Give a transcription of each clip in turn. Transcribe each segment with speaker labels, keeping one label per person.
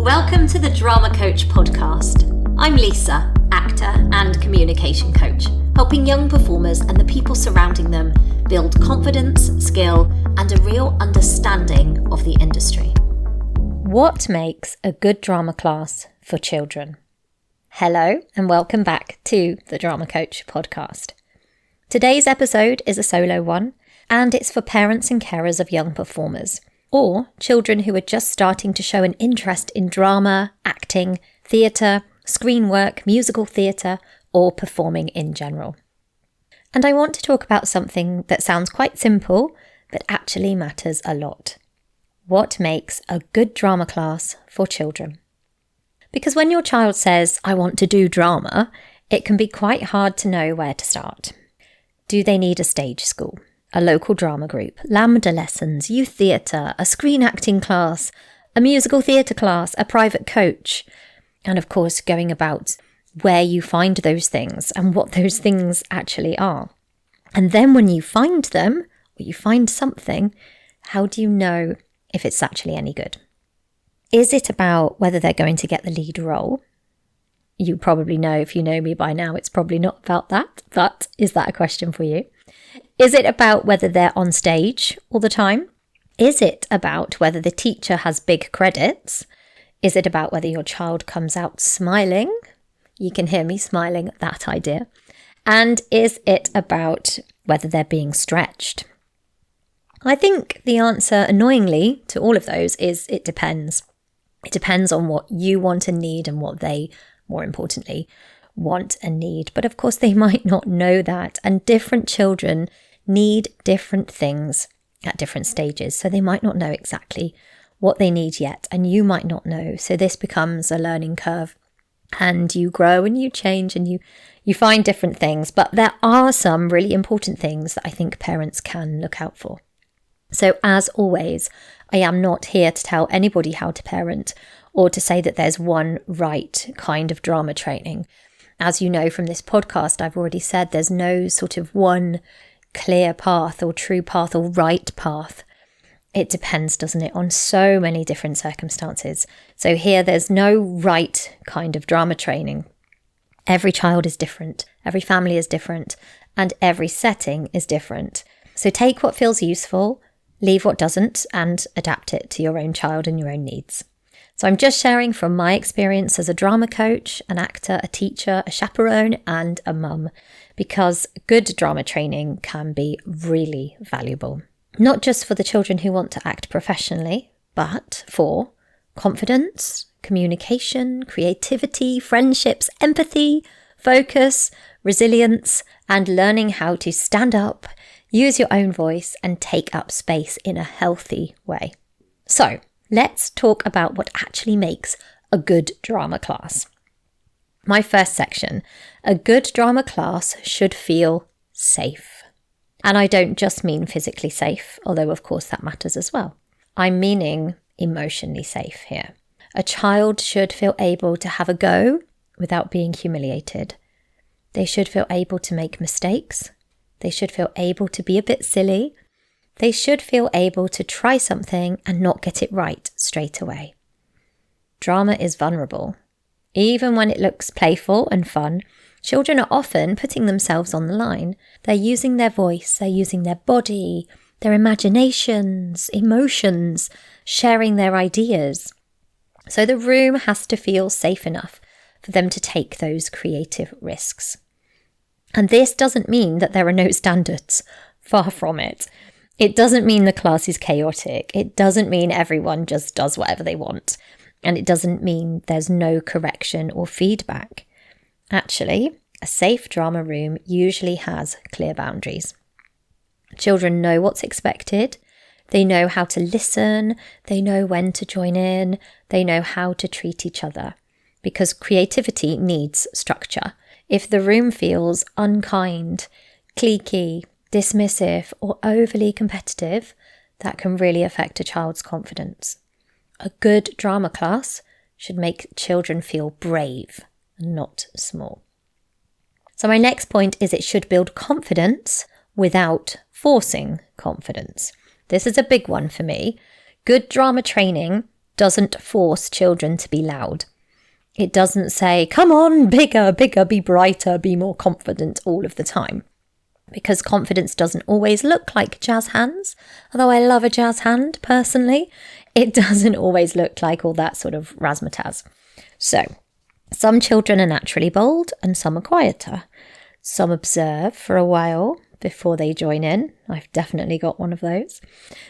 Speaker 1: Welcome to the Drama Coach podcast. I'm Lisa, actor and communication coach, helping young performers and the people surrounding them build confidence, skill, and a real understanding of the industry. What makes a good drama class for children? Hello, and welcome back to the Drama Coach podcast. Today's episode is a solo one, and it's for parents and carers of young performers, or children who are just starting to show an interest in drama, acting, theatre, screen work, musical theatre, or performing in general. And I want to talk about something that sounds quite simple, but actually matters a lot. What makes a good drama class for children? Because when your child says, I want to do drama, it can be quite hard to know where to start. Do they need a stage school, a local drama group, LAMDA lessons, youth theatre, a screen acting class, a musical theatre class, a private coach? And of course, going about where you find those things and what those things actually are. And then when you find them, or you find something, how do you know if it's actually any good? Is it about whether they're going to get the lead role? You probably know, if you know me by now, it's probably not about that, but is that a question for you? Is it about whether they're on stage all the time? Is it about whether the teacher has big credits? Is it about whether your child comes out smiling? You can hear me smiling at that idea. And is it about whether they're being stretched? I think the answer, annoyingly, to all of those is it depends. It depends on what you want and need and what they, more importantly, want and need. But of course, they might not know that. And different children need different things at different stages. So they might not know exactly what they need yet. And you might not know. So this becomes a learning curve. And you grow and you change and you find different things. But there are some really important things that I think parents can look out for. So as always, I am not here to tell anybody how to parent or to say that there's one right kind of drama training. As you know from this podcast, I've already said there's no sort of one clear path or true path or right path. It depends, doesn't it, on so many different circumstances. So here there's no right kind of drama training. Every child is different, every family is different, and every setting is different. So take what feels useful, leave what doesn't, and adapt it to your own child and your own needs. So I'm just sharing from my experience as a drama coach, an actor, a teacher, a chaperone, and a mum, because good drama training can be really valuable. Not just for the children who want to act professionally, but for confidence, communication, creativity, friendships, empathy, focus, resilience, and learning how to stand up, use your own voice, and take up space in a healthy way. So, let's talk about what actually makes a good drama class. My first section, a good drama class should feel safe. And I don't just mean physically safe, although of course that matters as well. I'm meaning emotionally safe here. A child should feel able to have a go without being humiliated. They should feel able to make mistakes. They should feel able to be a bit silly. They should feel able to try something and not get it right straight away. Drama is vulnerable. Even when it looks playful and fun, children are often putting themselves on the line. They're using their voice, they're using their body, their imaginations, emotions, sharing their ideas. So the room has to feel safe enough for them to take those creative risks. And this doesn't mean that there are no standards. Far from it. It doesn't mean the class is chaotic. It doesn't mean everyone just does whatever they want. And it doesn't mean there's no correction or feedback. Actually, a safe drama room usually has clear boundaries. Children know what's expected. They know how to listen. They know when to join in. They know how to treat each other. Because creativity needs structure. If the room feels unkind, cliquey, dismissive, or overly competitive, that can really affect a child's confidence. A good drama class should make children feel brave, not small. So my next point is it should build confidence without forcing confidence. This is a big one for me. Good drama training doesn't force children to be loud. It doesn't say, come on, bigger, bigger, be brighter, be more confident all of the time. Because confidence doesn't always look like jazz hands. Although I love a jazz hand personally, it doesn't always look like all that sort of razzmatazz. So, some children are naturally bold and some are quieter. Some observe for a while before they join in. I've definitely got one of those.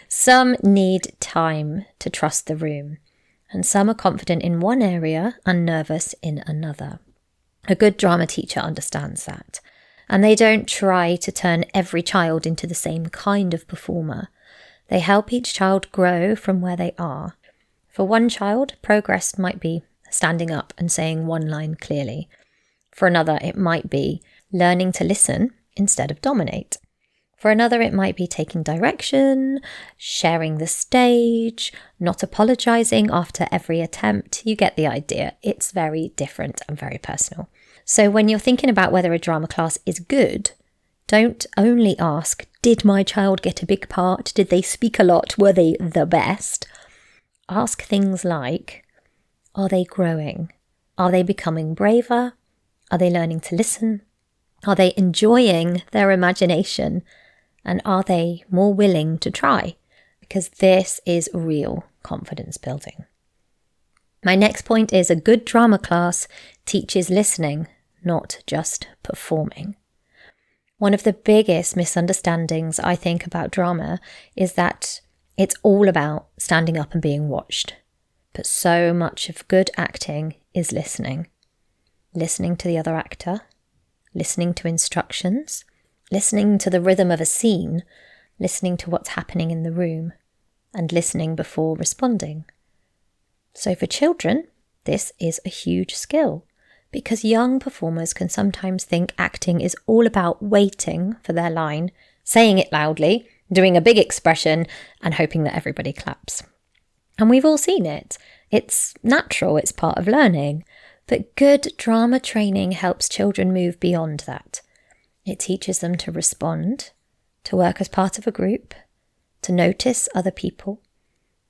Speaker 1: Some need time to trust the room. And some are confident in one area and nervous in another. A good drama teacher understands that. And they don't try to turn every child into the same kind of performer. They help each child grow from where they are. For one child, progress might be standing up and saying one line clearly. For another, it might be learning to listen instead of dominate. For another, it might be taking direction, sharing the stage, not apologising after every attempt. You get the idea. It's very different and very personal. So when you're thinking about whether a drama class is good, don't only ask, did my child get a big part? Did they speak a lot? Were they the best? Ask things like, are they growing? Are they becoming braver? Are they learning to listen? Are they enjoying their imagination? And are they more willing to try? Because this is real confidence building. My next point is a good drama class teaches listening, not just performing. One of the biggest misunderstandings I think about drama is that it's all about standing up and being watched. But so much of good acting is listening. Listening to the other actor, listening to instructions, listening to the rhythm of a scene, listening to what's happening in the room, and listening before responding. So for children, this is a huge skill, because young performers can sometimes think acting is all about waiting for their line, saying it loudly, doing a big expression, and hoping that everybody claps. And we've all seen it. It's natural, it's part of learning. But good drama training helps children move beyond that. It teaches them to respond, to work as part of a group, to notice other people,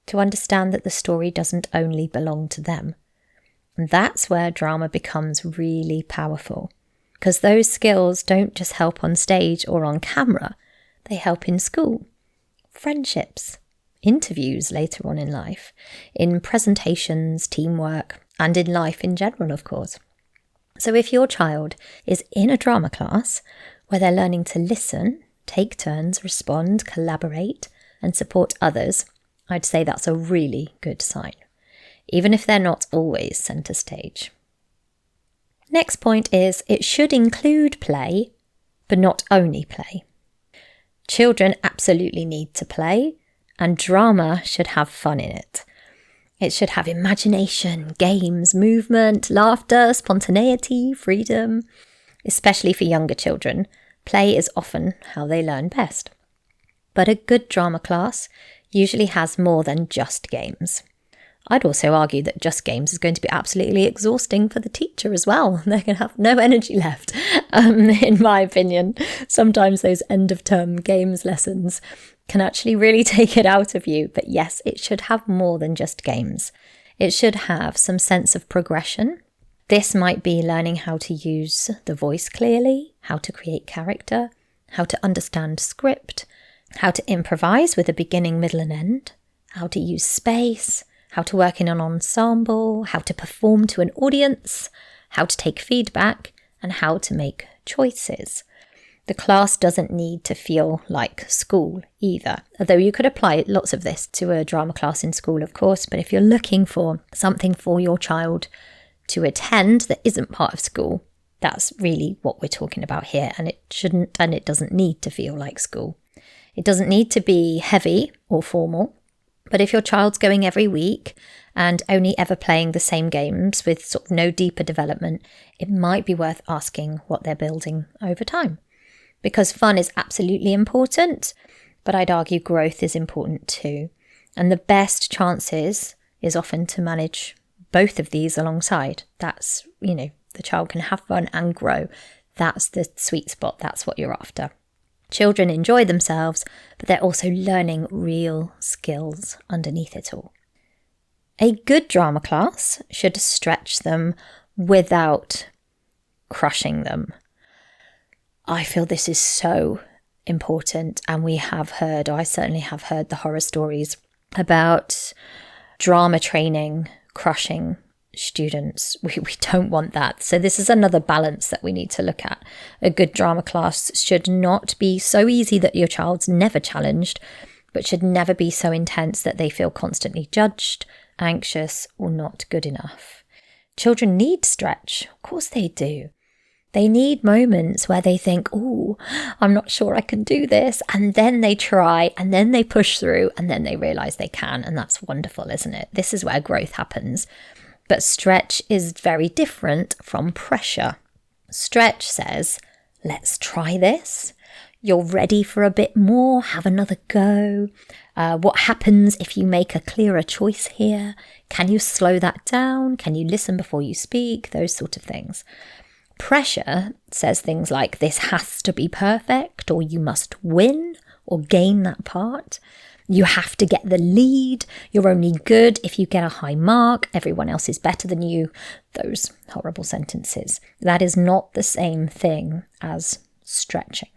Speaker 1: to understand that the story doesn't only belong to them. And that's where drama becomes really powerful, because those skills don't just help on stage or on camera, they help in school, friendships, interviews later on in life, in presentations, teamwork, and in life in general, of course. So if your child is in a drama class where they're learning to listen, take turns, respond, collaborate, and support others, I'd say that's a really good sign, even if they're not always centre stage. Next point is it should include play, but not only play. Children absolutely need to play, and drama should have fun in it. It should have imagination, games, movement, laughter, spontaneity, freedom. Especially for younger children, play is often how they learn best. But a good drama class usually has more than just games. I'd also argue that just games is going to be absolutely exhausting for the teacher as well. They're going to have no energy left, in my opinion. Sometimes those end-of-term games lessons can actually really take it out of you. But yes, it should have more than just games. It should have some sense of progression. This might be learning how to use the voice clearly, how to create character, how to understand script, how to improvise with a beginning, middle and end, how to use space, how to work in an ensemble, how to perform to an audience, how to take feedback, and how to make choices. The class doesn't need to feel like school either, although you could apply lots of this to a drama class in school, of course, but if you're looking for something for your child to attend that isn't part of school, that's really what we're talking about here, and it shouldn't and it doesn't need to feel like school. It doesn't need to be heavy or formal. But if your child's going every week and only ever playing the same games with sort of no deeper development, it might be worth asking what they're building over time. Because fun is absolutely important, but I'd argue growth is important too. And the best chances is often to manage both of these alongside. That's, the child can have fun and grow. That's the sweet spot. That's what you're after. Children enjoy themselves, but they're also learning real skills underneath it all. A good drama class should stretch them without crushing them. I feel this is so important, and we have heard, or I certainly have heard, the horror stories about drama training crushing students. We don't want that. So this is another balance that we need to look at. A good drama class should not be so easy that your child's never challenged, but should never be so intense that they feel constantly judged, anxious, or not good enough. Children need stretch. Of course they do. They need moments where they think, oh, I'm not sure I can do this. And then they try, and then they push through, and then they realize they can. And that's wonderful, isn't it? This is where growth happens. But stretch is very different from pressure. Stretch says, let's try this. You're ready for a bit more. Have another go. What happens if you make a clearer choice here? Can you slow that down? Can you listen before you speak? Those sort of things. Pressure says things like, this has to be perfect, or you must win or gain that part. You have to get the lead. You're only good if you get a high mark. Everyone else is better than you. Those horrible sentences. That is not the same thing as stretching.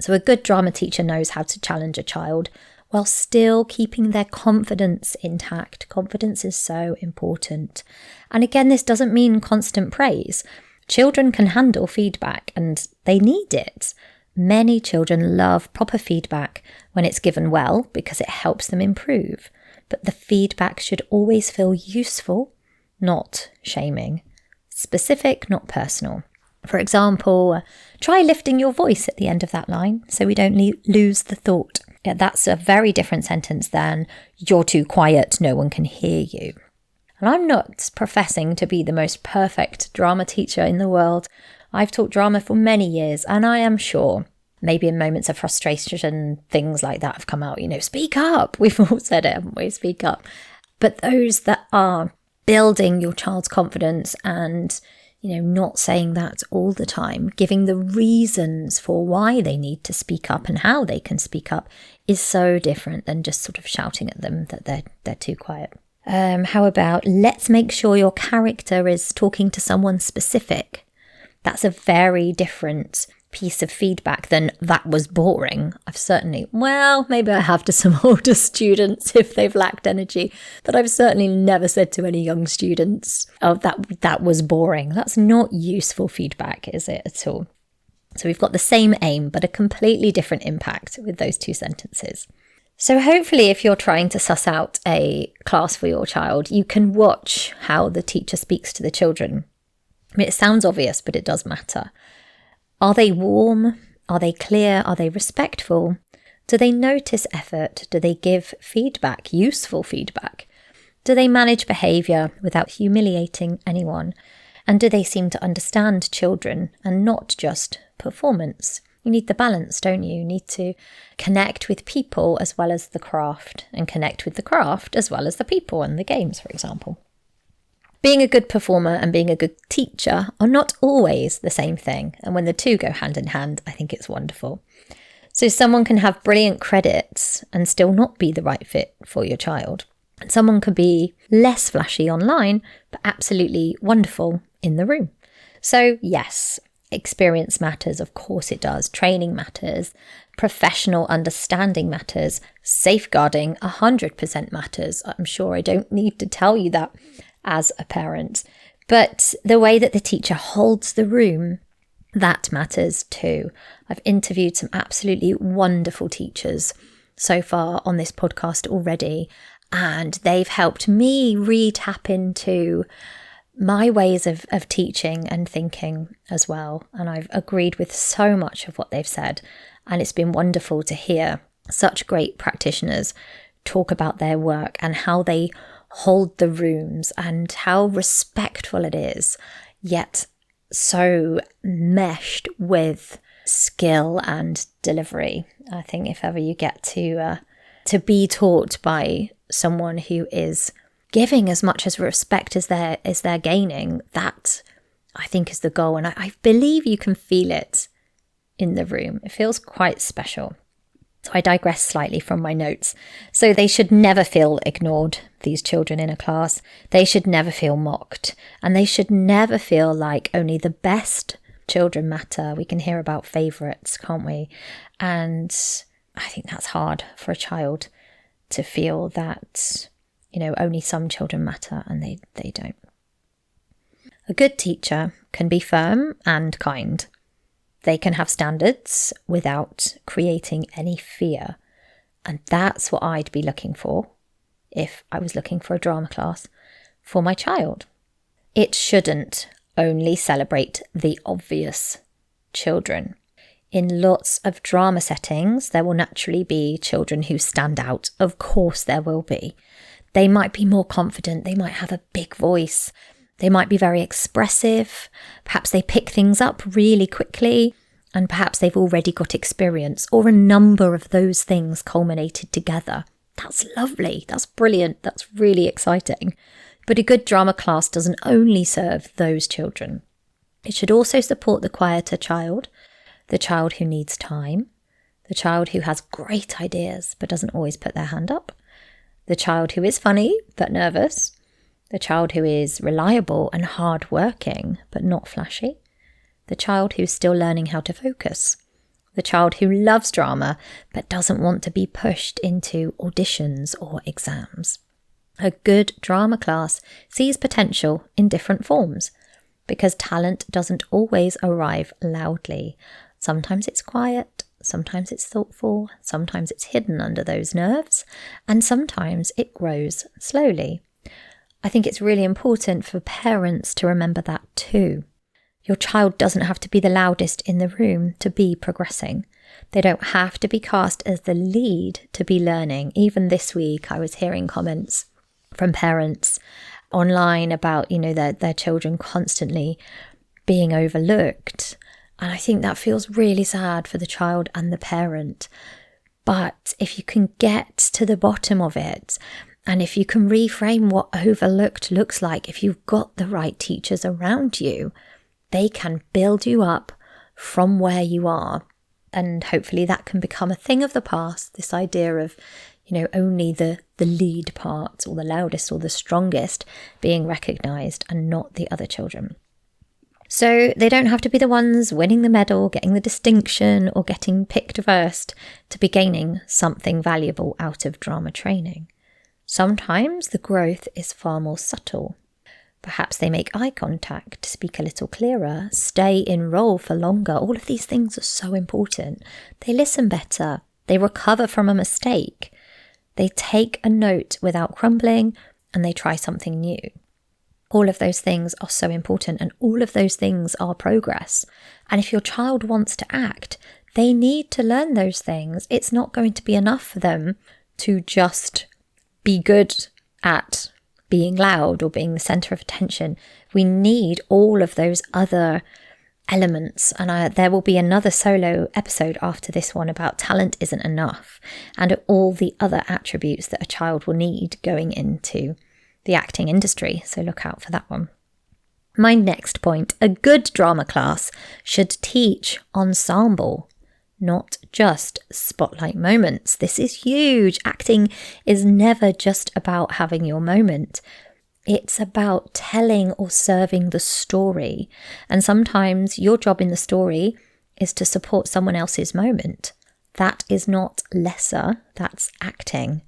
Speaker 1: So a good drama teacher knows how to challenge a child while still keeping their confidence intact. Confidence is so important. And again, this doesn't mean constant praise. Children can handle feedback, and they need it. Many children love proper feedback when it's given well because it helps them improve. But the feedback should always feel useful, not shaming. Specific, not personal. For example, try lifting your voice at the end of that line so we don't lose the thought. Yeah, that's a very different sentence than, you're too quiet, no one can hear you. And I'm not professing to be the most perfect drama teacher in the world. I've taught drama for many years, and I am sure, maybe in moments of frustration, things like that have come out, speak up. We've all said it, haven't we? Speak up. But those that are building your child's confidence and, not saying that all the time, giving the reasons for why they need to speak up and how they can speak up is so different than just sort of shouting at them that they're too quiet. How about, let's make sure your character is talking to someone specific. That's a very different piece of feedback than, that was boring. Maybe I have to some older students if they've lacked energy, but I've certainly never said to any young students, oh, that was boring. That's not useful feedback, is it at all? So we've got the same aim, but a completely different impact with those two sentences. So hopefully if you're trying to suss out a class for your child, you can watch how the teacher speaks to the children. It sounds obvious, but it does matter. Are they warm? Are they clear? Are they respectful? Do they notice effort? Do they give feedback, useful feedback? Do they manage behaviour without humiliating anyone? And do they seem to understand children and not just performance? You need the balance, don't you? You need to connect with people as well as the craft, and connect with the craft as well as the people and the games, for example. Being a good performer and being a good teacher are not always the same thing. And when the two go hand in hand, I think it's wonderful. So someone can have brilliant credits and still not be the right fit for your child. And someone could be less flashy online, but absolutely wonderful in the room. So yes, experience matters, of course it does. Training matters. Professional understanding matters. Safeguarding 100% matters. I'm sure I don't need to tell you that as a parent. But the way that the teacher holds the room, that matters too. I've interviewed some absolutely wonderful teachers so far on this podcast already, and they've helped me re-tap into my ways of teaching and thinking as well. And I've agreed with so much of what they've said. And it's been wonderful to hear such great practitioners talk about their work and how they hold the rooms and how respectful it is, yet so meshed with skill and delivery. I think if ever you get to be taught by someone who is giving as much as respect as they're gaining, that I think is the goal. And I believe you can feel it in the room. It feels quite special. So I digress slightly from my notes. So they should never feel ignored, these children in a class. They should never feel mocked. And they should never feel like only the best children matter. We can hear about favourites, can't we? And I think that's hard for a child to feel that, only some children matter and they don't. A good teacher can be firm and kind. They can have standards without creating any fear. And that's what I'd be looking for if I was looking for a drama class for my child. It shouldn't only celebrate the obvious children. In lots of drama settings, there will naturally be children who stand out. Of course there will be. They might be more confident. They might have a big voice. They might be very expressive. Perhaps they pick things up really quickly, and perhaps they've already got experience, or a number of those things culminated together. That's lovely. That's brilliant. That's really exciting. But a good drama class doesn't only serve those children. It should also support the quieter child, the child who needs time, the child who has great ideas but doesn't always put their hand up, the child who is funny but nervous, the child who is reliable and hard-working but not flashy, the child who's still learning how to focus, the child who loves drama but doesn't want to be pushed into auditions or exams. A good drama class sees potential in different forms because talent doesn't always arrive loudly. Sometimes it's quiet, sometimes it's thoughtful, sometimes it's hidden under those nerves, and sometimes it grows slowly. I think it's really important for parents to remember that too. Your child doesn't have to be the loudest in the room to be progressing. They don't have to be cast as the lead to be learning. Even this week, I was hearing comments from parents online about, their children constantly being overlooked. And I think that feels really sad for the child and the parent. But if you can get to the bottom of it, and if you can reframe what overlooked looks like, if you've got the right teachers around you, they can build you up from where you are. And hopefully that can become a thing of the past, this idea of, only the lead part or the loudest or the strongest being recognised and not the other children. So they don't have to be the ones winning the medal, getting the distinction or getting picked first to be gaining something valuable out of drama training. Sometimes the growth is far more subtle. Perhaps they make eye contact, speak a little clearer, stay in role for longer. All of these things are so important. They listen better. They recover from a mistake. They take a note without crumbling, and they try something new. All of those things are so important, and all of those things are progress. And if your child wants to act, they need to learn those things. It's not going to be enough for them to just be good at being loud or being the centre of attention. We need all of those other elements, and there will be another solo episode after this one about talent isn't enough and all the other attributes that a child will need going into the acting industry, so look out for that one. My next point, a good drama class should teach ensemble, not just spotlight moments. This is huge. Acting is never just about having your moment. It's about telling or serving the story. And sometimes your job in the story is to support someone else's moment. That is not lesser, that's acting.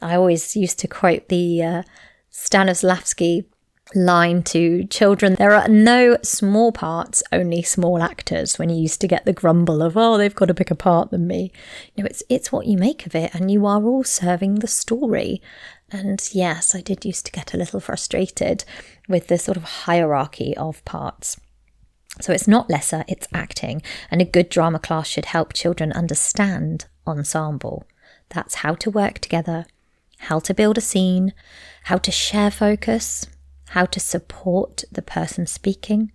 Speaker 1: I always used to quote the Stanislavski line to children, there are no small parts, only small actors, when you used to get the grumble of, they've got a bigger part than me. It's what you make of it, and you are all serving the story. And yes, I did used to get a little frustrated with the sort of hierarchy of parts. So it's not lesser, it's acting. And a good drama class should help children understand ensemble. That's how to work together, how to build a scene, how to share focus, how to support the person speaking,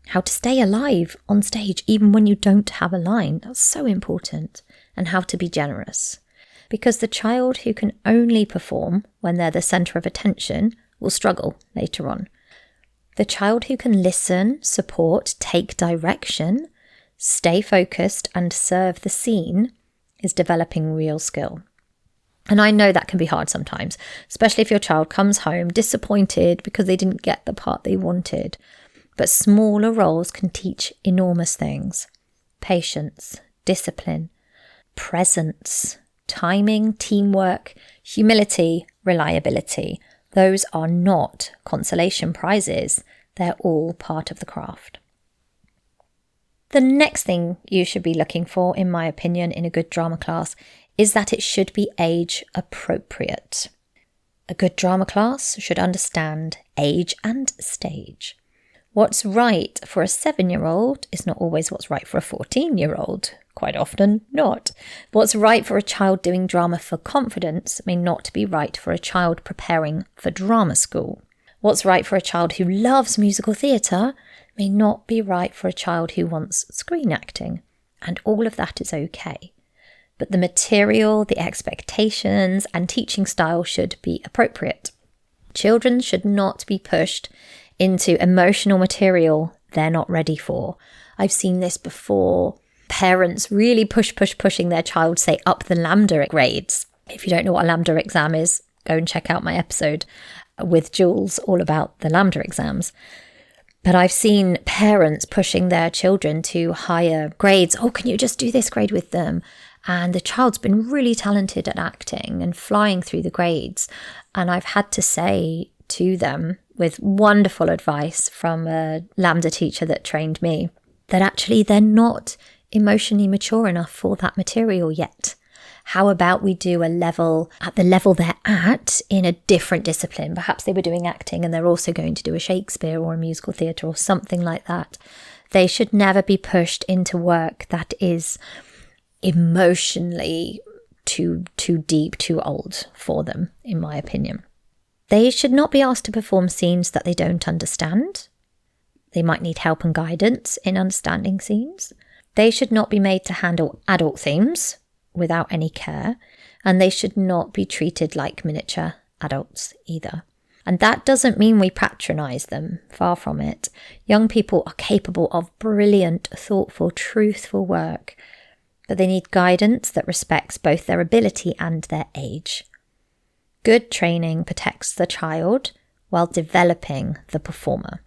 Speaker 1: how to stay alive on stage even when you don't have a line. That's so important. And how to be generous. Because the child who can only perform when they're the centre of attention will struggle later on. The child who can listen, support, take direction, stay focused and serve the scene
Speaker 2: is developing real skill. And I know that can be hard sometimes, especially if your child comes home disappointed because they didn't get the part they wanted. But smaller roles can teach enormous things: patience, discipline, presence, timing, teamwork, humility, reliability. Those are not consolation prizes. They're all part of the craft. The next thing you should be looking for, in my opinion, in a good drama class is that it should be age appropriate. A good drama class should understand age and stage. What's right for a 7-year-old is not always what's right for a 14-year-old. Quite often not. What's right for a child doing drama for confidence may not be right for a child preparing for drama school. What's right for a child who loves musical theatre may not be right for a child who wants screen acting. And all of that is okay. But the material, the expectations, and teaching style should be appropriate. Children should not be pushed into emotional material they're not ready for. I've seen this before. Parents really pushing their child, say, up the LAMDA grades. If you don't know what a LAMDA exam is, go and check out my episode with Jules all about the LAMDA exams. But I've seen parents pushing their children to higher grades. Oh, can you just do this grade with them? And the child's been really talented at acting and flying through the grades. And I've had to say to them, with wonderful advice from a LAMDA teacher that trained me, that actually they're not emotionally mature enough for that material yet. How about we do a level at the level they're at in a different discipline? Perhaps they were doing acting and they're also going to do a Shakespeare or a musical theatre or something like that. They should never be pushed into work that is emotionally too deep, too old for them, in my opinion. They should not be asked to perform scenes that they don't understand. They might need help and guidance in understanding scenes. They should not be made to handle adult themes without any care, and they should not be treated like miniature adults either. And that doesn't mean we patronise them, far from it. Young people are capable of brilliant, thoughtful, truthful work, but they need guidance that respects both their ability and their age. Good training protects the child while developing the performer.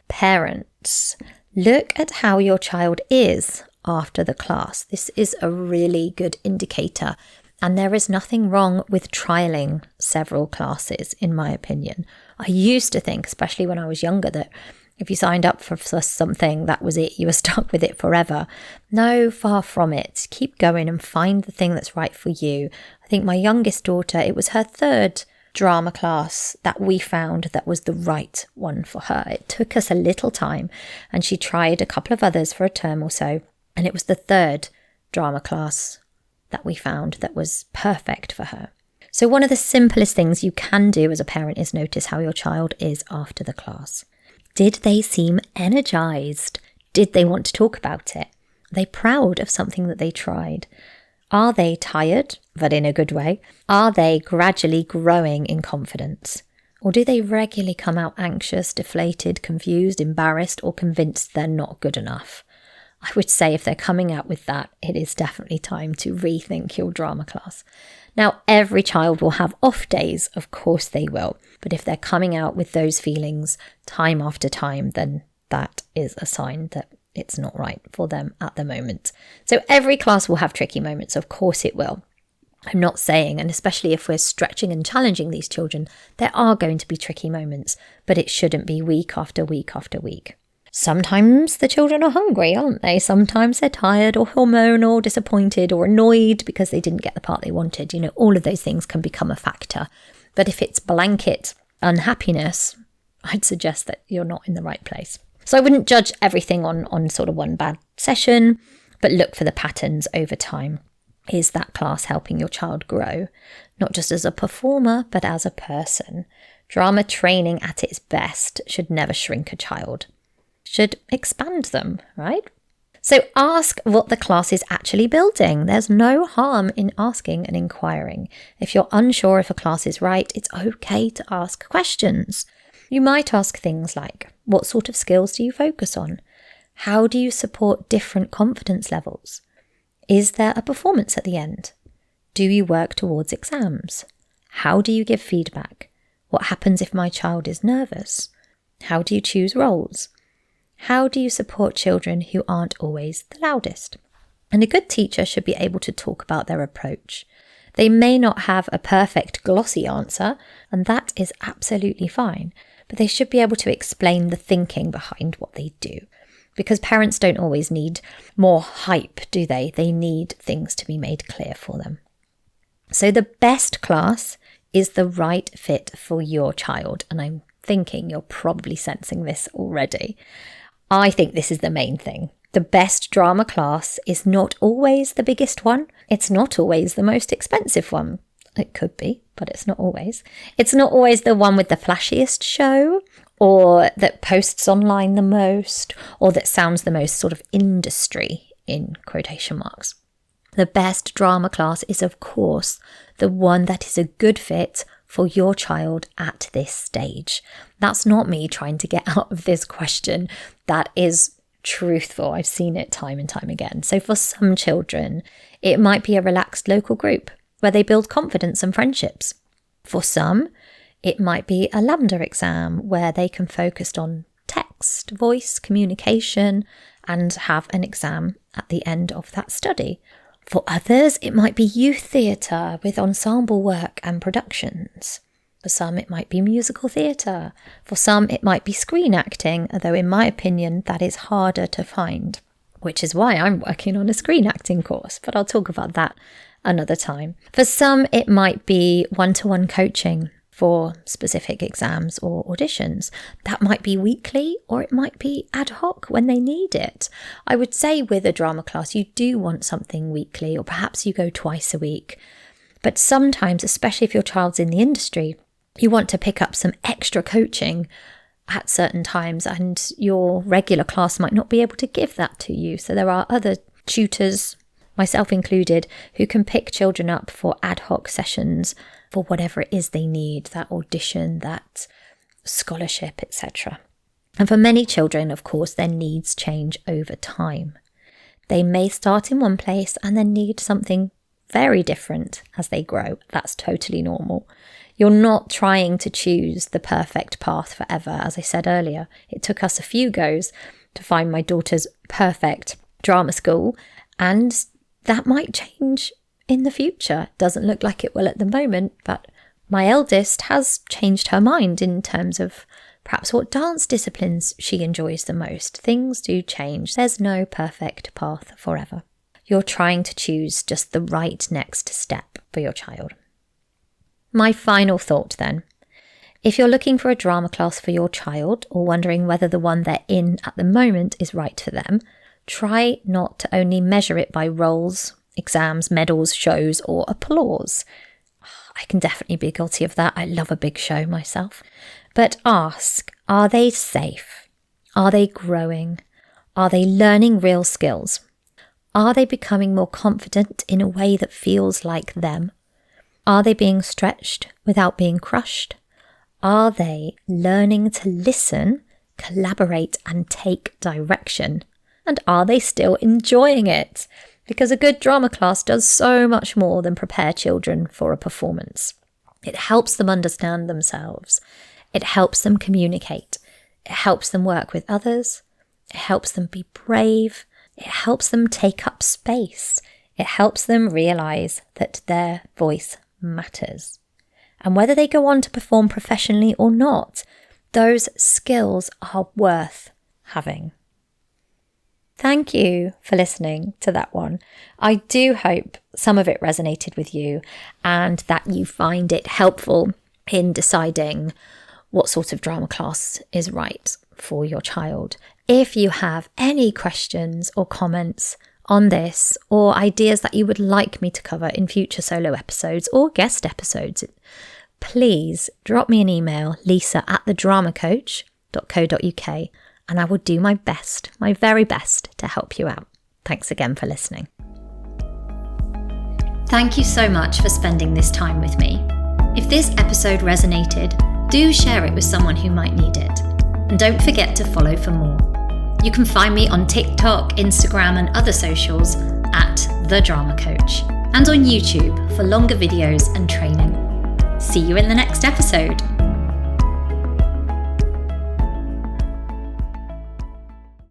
Speaker 2: Parents, look at how your child is after the class. This is a really good indicator, and there is nothing wrong with trialing several classes, in my opinion. I used to think, especially when I was younger, that if you signed up for something, that was it, you were stuck with it forever. No, far from it. Keep going and find the thing that's right for you. I think my youngest daughter, it was her 3rd drama class that we found that was the right one for her. It took us a little time, and she tried a couple of others for a term or so, and it was the 3rd drama class that we found that was perfect for her. So one of the simplest things you can do as a parent is notice how your child is after the class. Did they seem energized? Did they want to talk about it? Are they proud of something that they tried? Are they tired, but in a good way? Are they gradually growing in confidence? Or do they regularly come out anxious, deflated, confused, embarrassed, or convinced they're not good enough? I would say if they're coming out with that, it is definitely time to rethink your drama class. Now, every child will have off days, of course they will. But if they're coming out with those feelings time after time, then that is a sign that it's not right for them at the moment. So every class will have tricky moments, of course it will. I'm not saying, and especially if we're stretching and challenging these children, there are going to be tricky moments, but it shouldn't be week after week after week. Sometimes the children are hungry, aren't they? Sometimes they're tired or hormonal, disappointed or annoyed because they didn't get the part they wanted. You know, all of those things can become a factor. But if it's blanket unhappiness, I'd suggest that you're not in the right place. So I wouldn't judge everything on sort of one bad session, but look for the patterns over time. Is that class helping your child grow? Not just as a performer, but as a person. Drama training at its best should never shrink a child. Should expand them, right? So ask what the class is actually building. There's no harm in asking and inquiring. If you're unsure if a class is right, it's okay to ask questions. You might ask things like, what sort of skills do you focus on? How do you support different confidence levels? Is there a performance at the end? Do you work towards exams? How do you give feedback? What happens if my child is nervous? How do you choose roles? How do you support children who aren't always the loudest? And a good teacher should be able to talk about their approach. They may not have a perfect glossy answer, and that is absolutely fine, but they should be able to explain the thinking behind what they do. Because parents don't always need more hype, do they? They need things to be made clear for them. So the best class is the right fit for your child, and I'm thinking you're probably sensing this already. I think this is the main thing. The best drama class is not always the biggest one. It's not always the most expensive one. It could be, but it's not always. It's not always the one with the flashiest show, or that posts online the most, or that sounds the most sort of industry in quotation marks. The best drama class is, of course, the one that is a good fit for your child at this stage. That's not me trying to get out of this question. That is truthful. I've seen it time and time again. So for some children, it might be a relaxed local group where they build confidence and friendships. For some, it might be a LAMDA exam where they can focus on text, voice, communication, and have an exam at the end of that study. For others, it might be youth theatre with ensemble work and productions. For some, it might be musical theatre. For some, it might be screen acting, although in my opinion, that is harder to find, which is why I'm working on a screen acting course, but I'll talk about that another time. For some, it might be one-to-one coaching for specific exams or auditions. That might be weekly, or it might be ad hoc when they need it. I would say with a drama class, you do want something weekly, or perhaps you go twice a week. But sometimes, especially if your child's in the industry, you want to pick up some extra coaching at certain times, and your regular class might not be able to give that to you. So there are other tutors, myself included, who can pick children up for ad hoc sessions for whatever it is they need, that audition, that scholarship, etc. And for many children, of course, their needs change over time. They may start in one place and then need something very different as they grow. That's totally normal. You're not trying to choose the perfect path forever. As I said earlier, it took us a few goes to find my daughter's perfect drama school, and that might change in the future. Doesn't look like it will at the moment, but my eldest has changed her mind in terms of perhaps what dance disciplines she enjoys the most. Things do change. There's no perfect path forever. You're trying to choose just the right next step for your child. My final thought then. If you're looking for a drama class for your child, or wondering whether the one they're in at the moment is right for them, try not to only measure it by roles, exams, medals, shows, or applause. I can definitely be guilty of that. I love a big show myself. But ask, are they safe? Are they growing? Are they learning real skills? Are they becoming more confident in a way that feels like them? Are they being stretched without being crushed? Are they learning to listen, collaborate, and take direction? And are they still enjoying it? Because a good drama class does so much more than prepare children for a performance. It helps them understand themselves. It helps them communicate. It helps them work with others. It helps them be brave. It helps them take up space. It helps them realise that their voice matters. And whether they go on to perform professionally or not, those skills are worth having. Thank you for listening to that one. I do hope some of it resonated with you and that you find it helpful in deciding what sort of drama class is right for your child. If you have any questions or comments on this, or ideas that you would like me to cover in future solo episodes or guest episodes, please drop me an email, lisa@thedramacoach.co.uk, and I will do my best, my very best, to help you out. Thanks again for listening.
Speaker 1: Thank you so much for spending this time with me. If this episode resonated, do share it with someone who might need it. And don't forget to follow for more. You can find me on TikTok, Instagram, and other socials at The Drama Coach, and on YouTube for longer videos and training. See you in the next episode.